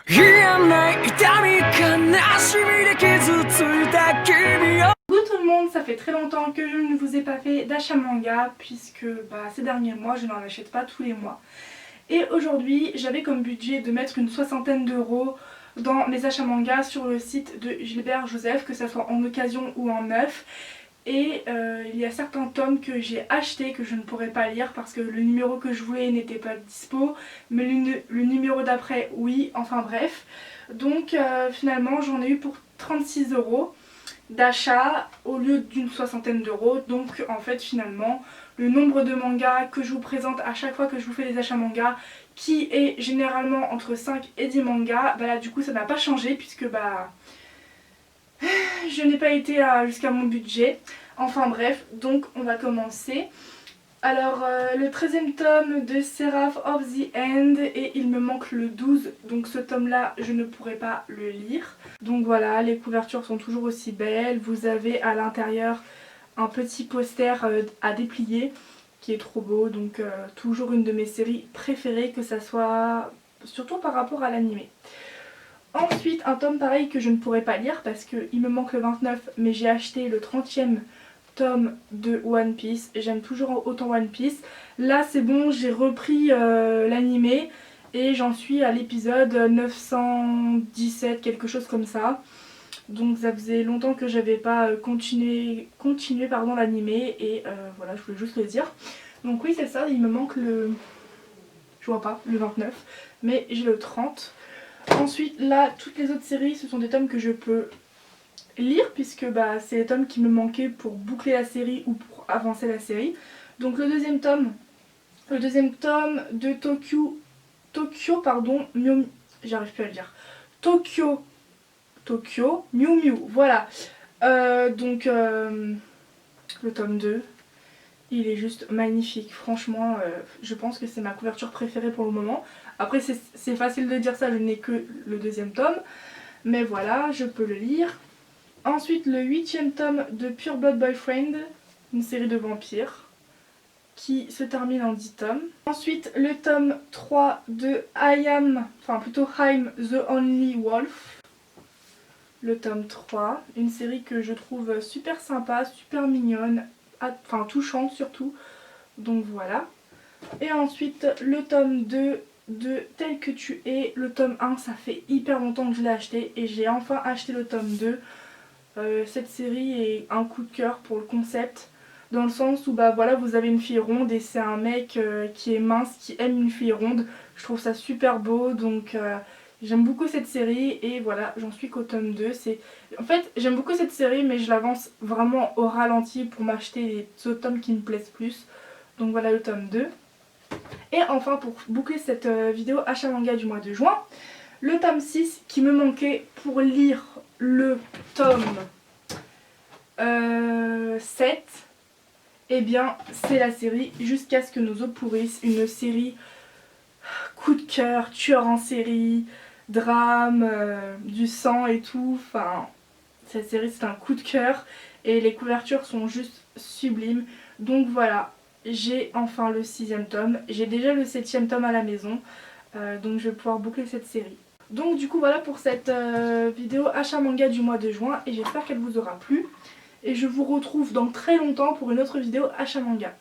Coucou tout le monde, ça fait très longtemps que je ne vous ai pas fait d'achat manga puisque ces derniers mois je n'en achète pas tous les mois. Et aujourd'hui j'avais comme budget de mettre une soixantaine d'euros dans mes achats manga sur le site de Gilbert Joseph, que ça soit en occasion ou en neuf. Et il y a certains tomes que j'ai achetés que je ne pourrais pas lire parce que le numéro que je voulais n'était pas dispo, mais le numéro d'après oui, enfin bref. Donc finalement j'en ai eu pour 36 euros d'achat au lieu d'une soixantaine d'euros. Donc en fait finalement le nombre de mangas que je vous présente à chaque fois que je vous fais des achats mangas, qui est généralement entre 5 et 10 mangas, là du coup ça n'a pas changé puisque je n'ai pas été jusqu'à mon budget. Enfin bref, donc on va commencer. Alors le 13e tome de Seraph of the End, et il me manque le 12, donc ce tome là je ne pourrai pas le lire. Donc voilà, les couvertures sont toujours aussi belles. Vous avez à l'intérieur un petit poster à déplier qui est trop beau, donc toujours une de mes séries préférées, que ça soit surtout par rapport à l'animé. Ensuite un tome pareil que je ne pourrais pas lire parce qu'il me manque le 29, mais j'ai acheté le 30e tome de One Piece. J'aime toujours autant One Piece. Là c'est bon, j'ai repris l'animé et j'en suis à l'épisode 917, quelque chose comme ça. Donc ça faisait longtemps que j'avais pas continué l'animé et voilà, je voulais juste le dire. Donc oui c'est ça, il me manque le... je vois pas, le 29, mais j'ai le 30. Ensuite là, toutes les autres séries ce sont des tomes que je peux lire puisque c'est les tomes qui me manquaient pour boucler la série ou pour avancer la série. Donc le deuxième tome de j'arrive plus à le dire. Tokyo Mew Mew, voilà. Le tome 2, il est juste magnifique, franchement je pense que c'est ma couverture préférée pour le moment. Après c'est facile de dire ça, je n'ai que le deuxième tome, mais voilà, je peux le lire. Ensuite le 8e tome de Pure Blood Boyfriend, une série de vampires qui se termine en 10 tomes. Ensuite le tome 3 de I'm the Only Wolf. Le tome 3, une série que je trouve super sympa, super mignonne, enfin touchante surtout, donc voilà. Et ensuite le tome 2 de Tel que tu es. Le tome 1, ça fait hyper longtemps que je l'ai acheté et j'ai enfin acheté le tome 2. Cette série est un coup de cœur pour le concept, dans le sens où voilà, vous avez une fille ronde et c'est un mec qui est mince, qui aime une fille ronde. Je trouve ça super beau, donc j'aime beaucoup cette série et voilà, j'en suis qu'au tome 2. En fait, j'aime beaucoup cette série mais je l'avance vraiment au ralenti pour m'acheter les autres tomes qui me plaisent plus. Donc voilà le tome 2. Et enfin, pour boucler cette vidéo achat manga du mois de juin, le tome 6 qui me manquait pour lire le tome 7. Et bien c'est la série Jusqu'à ce que nos os pourrissent, une série coup de cœur, tueur en série, drame, du sang et tout. Enfin, cette série c'est un coup de cœur et les couvertures sont juste sublimes. Donc voilà, j'ai enfin le 6e tome, j'ai déjà le 7e tome à la maison, donc je vais pouvoir boucler cette série. Donc du coup voilà pour cette vidéo achat manga du mois de juin et j'espère qu'elle vous aura plu. Et je vous retrouve dans très longtemps pour une autre vidéo achat manga.